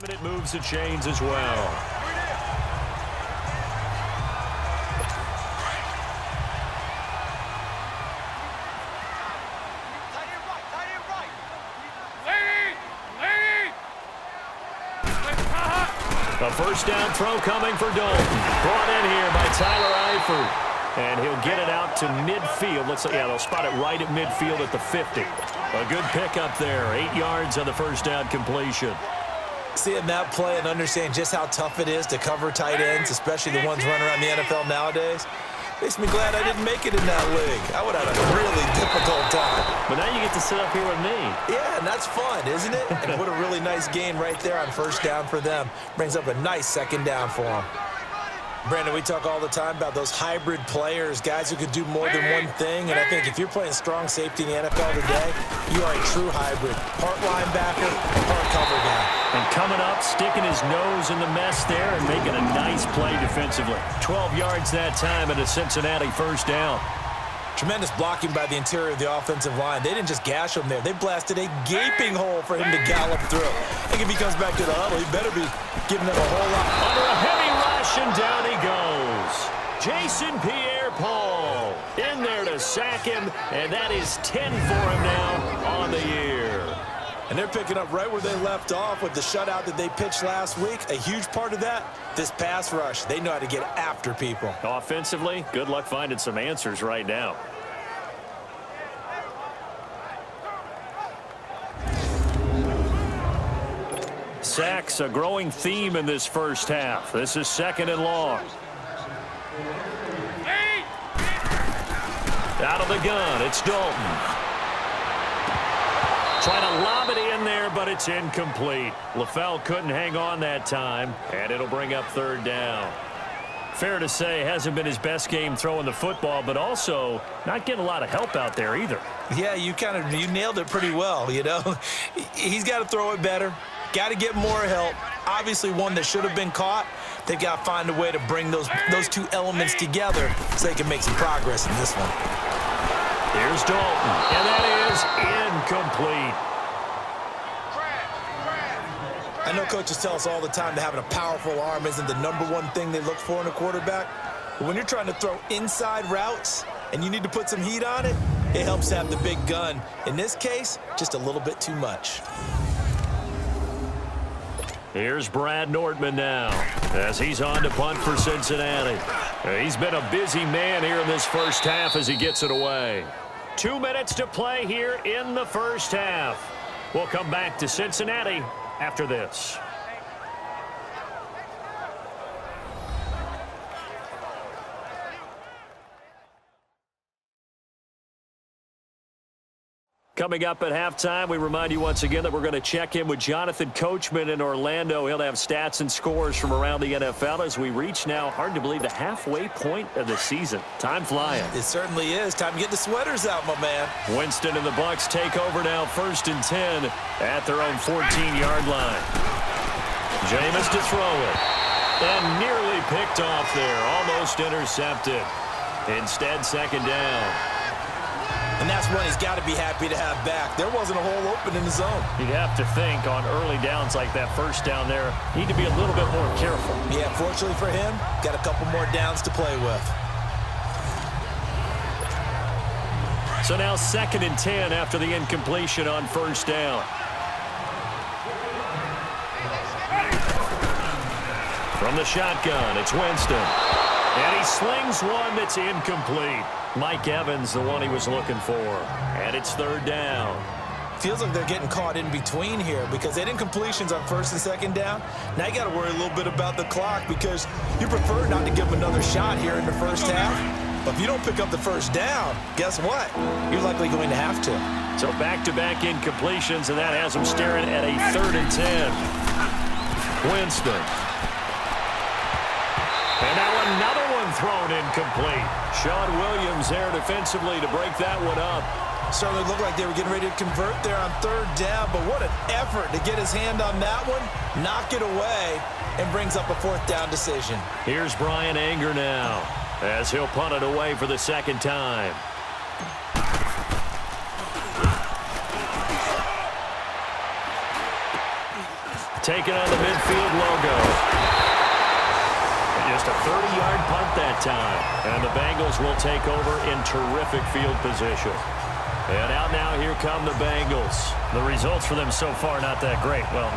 And it moves the chains as well. A first down throw coming for Dalton. Brought in here by Tyler Eifert. And he'll get it out to midfield. Looks like, yeah, they'll spot it right at midfield at the 50. A good pickup there. 8 yards on the first down completion. Seeing that play and understanding just how tough it is to cover tight ends, especially the ones running around the NFL nowadays, makes me glad I didn't make it in that league. I would have had a really difficult time. But now you get to sit up here with me. Yeah, and that's fun, isn't it? And what a really nice gain right there on first down for them. Brings up a nice second down for them. Brandon, we talk all the time about those hybrid players, guys who could do more than one thing. And I think if you're playing strong safety in the NFL today, you are a true hybrid. Part linebacker, part cover guy. And coming up, sticking his nose in the mess there and making a nice play defensively. 12 yards that time at a Cincinnati first down. Tremendous blocking by the interior of the offensive line. They didn't just gash him there. They blasted a gaping hole for him to gallop through. I think if he comes back to the huddle, he better be giving them a whole lot. Under a heavy rush, and down he goes. Jason Pierre-Paul in there to sack him, and that is 10 for him now on the year. And they're picking up right where they left off with the shutout that they pitched last week. A huge part of that, this pass rush. They know how to get after people. Offensively, good luck finding some answers right now. Sacks, a growing theme in this first half. This is second and long. Out of the gun, it's Dalton. Trying to lob it in there, but it's incomplete. LaFell couldn't hang on that time, and it'll bring up third down. Fair to say, hasn't been his best game throwing the football, but also not getting a lot of help out there either. Yeah, you nailed it pretty well, you know. He's got to throw it better. Got to get more help. Obviously one that should have been caught. They've got to find a way to bring those two elements together so they can make some progress in this one. Here's Dalton, and that is incomplete. I know coaches tell us all the time that having a powerful arm isn't the #1 thing they look for in a quarterback. But when you're trying to throw inside routes and you need to put some heat on it, it helps to have the big gun. In this case, just a little bit too much. Here's Brad Nordman now as he's on to punt for Cincinnati. He's been a busy man here in this first half as he gets it away. 2 minutes to play here in the first half. We'll come back to Cincinnati after this. Coming up at halftime, we remind you once again that we're going to check in with Jonathan Coachman in Orlando. He'll have stats and scores from around the NFL as we reach now, hard to believe, the halfway point of the season. Time flying. It certainly is. Time to get the sweaters out, my man. Winston and the Bucs take over now, 1st and 10 at their own 14-yard line. Jameis to throw it. And nearly picked off there. Almost intercepted. Instead, second down. And that's one he's got to be happy to have back. There wasn't a hole open in the zone. You'd have to think on early downs like that first down there, need to be a little bit more careful. Yeah, fortunately for him, got a couple more downs to play with. So now 2nd and 10 after the incompletion on first down. From the shotgun, it's Winston. And he slings one that's incomplete. Mike Evans, the one he was looking for. And it's 3rd down. Feels like they're getting caught in between here because they didn't completions on 1st and 2nd down. Now you got to worry a little bit about the clock because you prefer not to give them another shot here in the first half. But if you don't pick up the first down, guess what? You're likely going to have to. So back-to-back incompletions, and that has them staring at a 3rd and 10. Winston. And now another one thrown incomplete. Sean Williams there defensively to break that one up. Certainly looked like they were getting ready to convert there on 3rd down, but what an effort to get his hand on that one, knock it away, and brings up a 4th down decision. Here's Brian Anger now as he'll punt it away for the 2nd time. taking on the midfield logo. Just a 30-yard punt that time. And the Bengals will take over in terrific field position. And out now, here come the Bengals. The results for them so far, not that great. Well,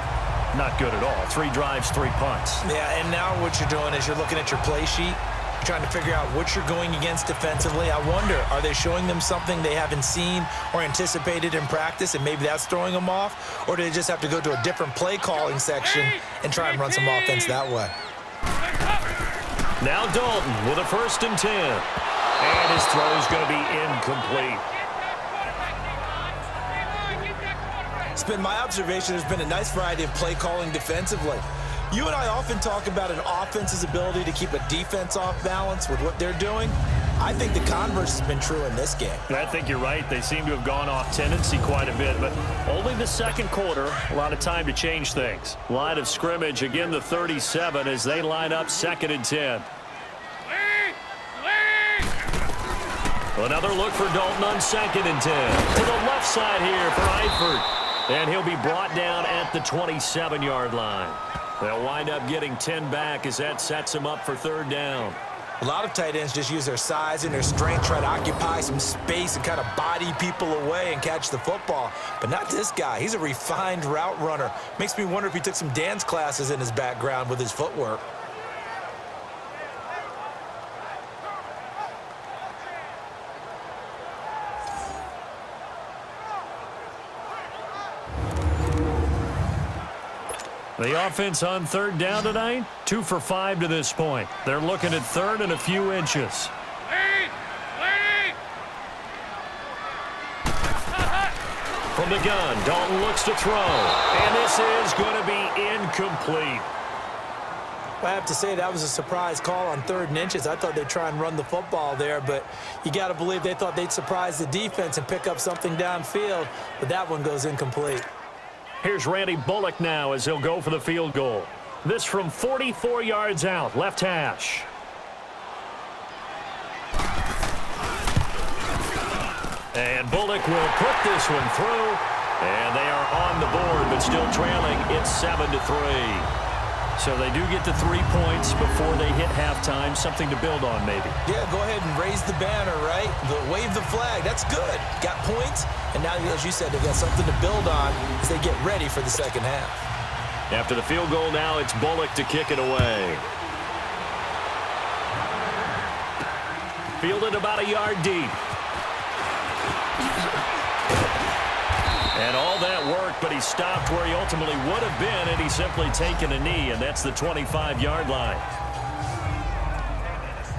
not good at all. 3 drives, 3 punts. Yeah, and now what you're doing is you're looking at your play sheet. You're trying to figure out what you're going against defensively. I wonder, are they showing them something they haven't seen or anticipated in practice, and maybe that's throwing them off? Or do they just have to go to a different play calling section and try and run some offense that way? Now Dalton with a 1st and 10. And his throw is going to be incomplete. It's been my observation there's been a nice variety of play calling defensively. You and I often talk about an offense's ability to keep a defense off balance with what they're doing. I think the converse has been true in this game. I think you're right. They seem to have gone off tendency quite a bit, but only the second quarter, a lot of time to change things. Line of scrimmage, again the 37 as they line up 2nd and 10. Another look for Dalton on 2nd and 10. To the left side here for Eifert. And he'll be brought down at the 27-yard line. They'll wind up getting 10 back as that sets him up for 3rd down. A lot of tight ends just use their size and their strength, try to occupy some space and kind of body people away and catch the football. But not this guy. He's a refined route runner. Makes me wonder if he took some dance classes in his background with his footwork. The offense on 3rd down tonight, 2 for 5 to this point. They're looking at 3rd and a few inches. From the gun, Dalton looks to throw. And this is going to be incomplete. I have to say that was a surprise call on 3rd and inches. I thought they'd try and run the football there, but you got to believe they thought they'd surprise the defense and pick up something downfield, but that one goes incomplete. Here's Randy Bullock now as he'll go for the field goal. This from 44 yards out, left hash. And Bullock will put this one through. And they are on the board, but still trailing. It's 7-3. So they do get to 3 points before they hit halftime. Something to build on, maybe. Yeah, go ahead and raise the banner, right? Wave the flag. That's good. Got points. And now, as you said, they've got something to build on as they get ready for the second half. After the field goal now, it's Bullock to kick it away. Fielded about a yard deep. And all that work, but he stopped where he ultimately would have been, and he's simply taken a knee, and that's the 25-yard line.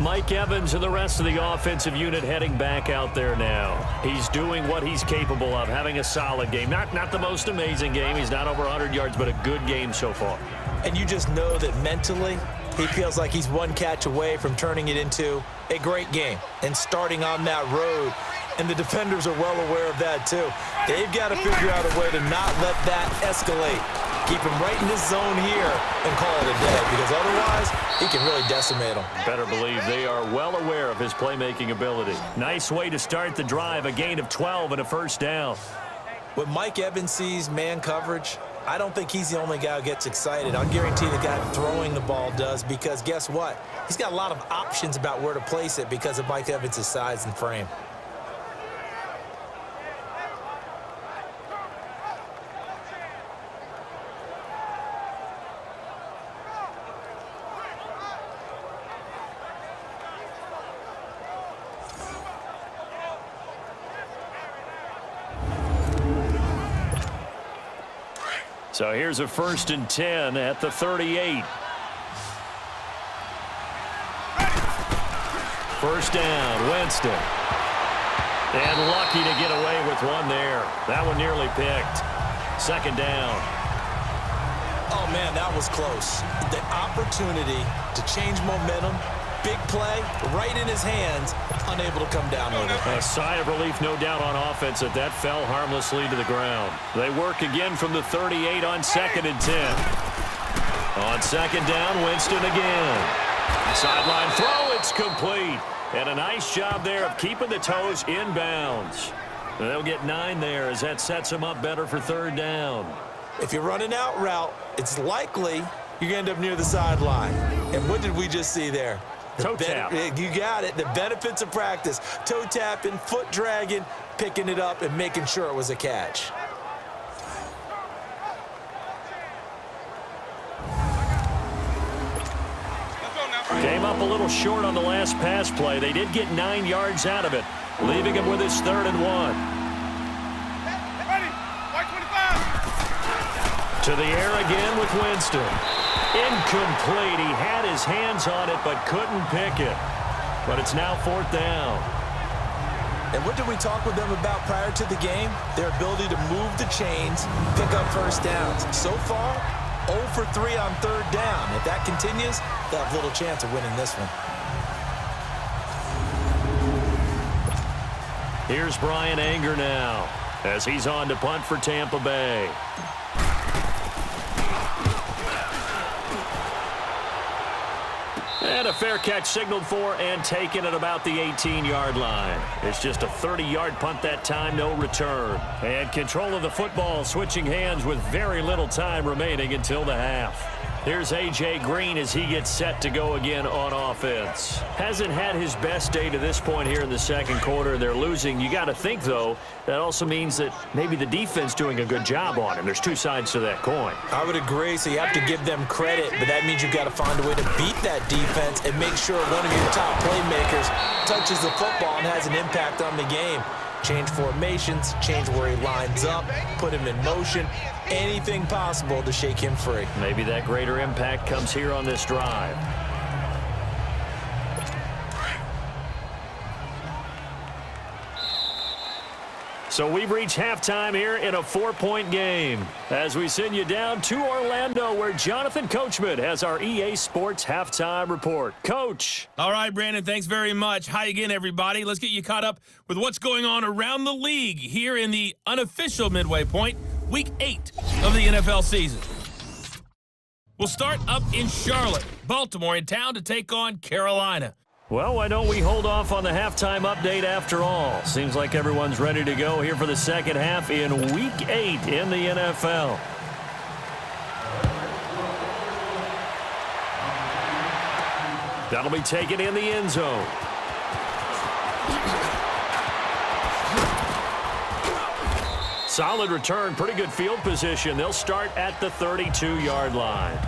Mike Evans and the rest of the offensive unit heading back out there now. He's doing what he's capable of, having a solid game. Not the most amazing game. He's not over 100 yards, but a good game so far. And you just know that mentally he feels like he's one catch away from turning it into a great game and starting on that road. And the defenders are well aware of that, too. They've got to figure out a way to not let that escalate. Keep him right in his zone here and call it a day, because otherwise he can really decimate them. Better believe they are well aware of his playmaking ability. Nice way to start the drive, a gain of 12 and a 1st down. When Mike Evans sees man coverage, I don't think he's the only guy who gets excited. I'll guarantee the guy throwing the ball does, because guess what? He's got a lot of options about where to place it because of Mike Evans' size and frame. So here's a 1st and 10 at the 38. 1st down, Winston. And lucky to get away with one there. That one nearly picked. 2nd down. Oh, man, that was close. The opportunity to change momentum, big play, right in his hands, unable to come down with it. A sigh of relief, no doubt, on offense that fell harmlessly to the ground. They work again from the 38 on 2nd and 10. On 2nd down, Winston again. Sideline throw, it's complete. And a nice job there of keeping the toes in bounds. They'll get 9 there as that sets them up better for 3rd down. If you run an out route, it's likely you're going to end up near the sideline. And what did we just see there? Toe tap. You got it. The benefits of practice. Toe tapping, foot dragging, picking it up, and making sure it was a catch. Came up a little short on the last pass play. They did get 9 yards out of it, leaving him with his 3rd and 1. Ready. White 25. To the air again with Winston. Incomplete. He had his hands on it but couldn't pick it. But it's now 4th down. And what did we talk with them about prior to the game? Their ability to move the chains, pick up first downs. So far, 0 for 3 on 3rd down. If that continues, they'll have little chance of winning this one. Here's Brian Anger now as he's on to punt for Tampa Bay. And a fair catch signaled for and taken at about the 18-yard line. It's just a 30-yard punt that time, no return. And control of the football switching hands with very little time remaining until the half. Here's A.J. Green as he gets set to go again on offense. Hasn't had his best day to this point here in the second quarter. They're losing. You got to think, though, that also means that maybe the defense doing a good job on him. There's two sides to that coin. I would agree, so you have to give them credit, but that means you've got to find a way to beat that defense and make sure one of your top playmakers touches the football and has an impact on the game. Change formations, change where he lines up, put him in motion, anything possible to shake him free. Maybe that greater impact comes here on this drive. So we've reached halftime here in a 4-point game as we send you down to Orlando where Jonathan Coachman has our EA Sports halftime report. Coach. All right, Brandon, thanks very much. Hi again, everybody. Let's get you caught up with what's going on around the league here in the unofficial midway point, Week 8 of the NFL season. We'll start up in Charlotte. Baltimore in town to take on Carolina. Well, why don't we hold off on the halftime update after all? Seems like everyone's ready to go here for the second half in Week 8 in the NFL. That'll be taken in the end zone. Solid return, pretty good field position. They'll start at the 32-yard line.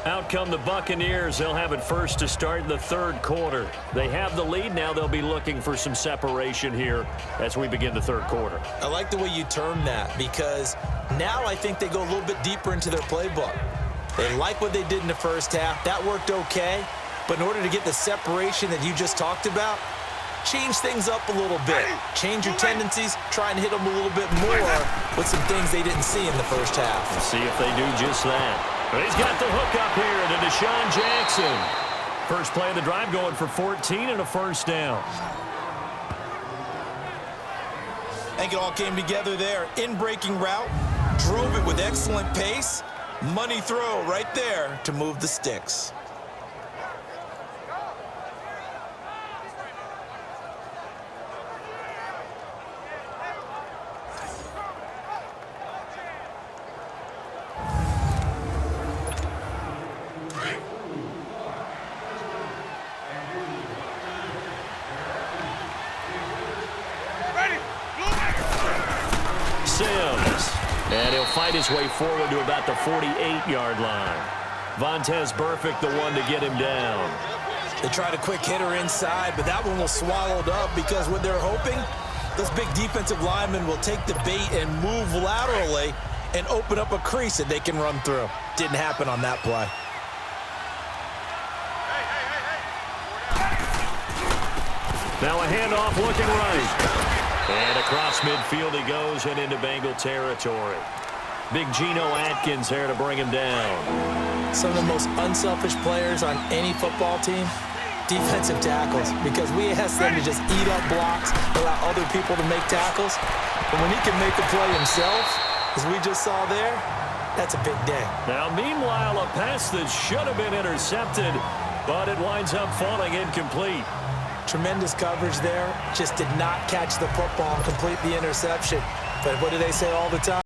Out come the Buccaneers. They'll have it first to start the third quarter. They have the lead. Now they'll be looking for some separation here as we begin the third quarter. I like the way you term that because now I think they go a little bit deeper into their playbook. They like what they did in the first half. That worked okay. But in order to get the separation that you just talked about, change things up a little bit. Change your tendencies. Try and hit them a little bit more with some things they didn't see in the first half. Let's see if they do just that. But he's got the hook up here to Deshaun Jackson. First play of the drive going for 14 and a first down. I think it all came together there. In-breaking route. Drove it with excellent pace. Money throw right there to move the sticks. And he'll fight his way forward to about the 48-yard line. Vontaze Burfict, the one to get him down. They tried a quick hitter inside, but that one was swallowed up because what they're hoping, those big defensive linemen will take the bait and move laterally and open up a crease that they can run through. Didn't happen on that play. Now a handoff looking right. And across midfield he goes and into Bengal territory. Big Geno Atkins there to bring him down. Some of the most unselfish players on any football team, defensive tackles, because we ask them to just eat up blocks, allow other people to make tackles. But when he can make a play himself, as we just saw there, that's a big day. Now, meanwhile, a pass that should have been intercepted, but it winds up falling incomplete. Tremendous coverage there. Just did not catch the football and complete the interception. But what do they say all the time?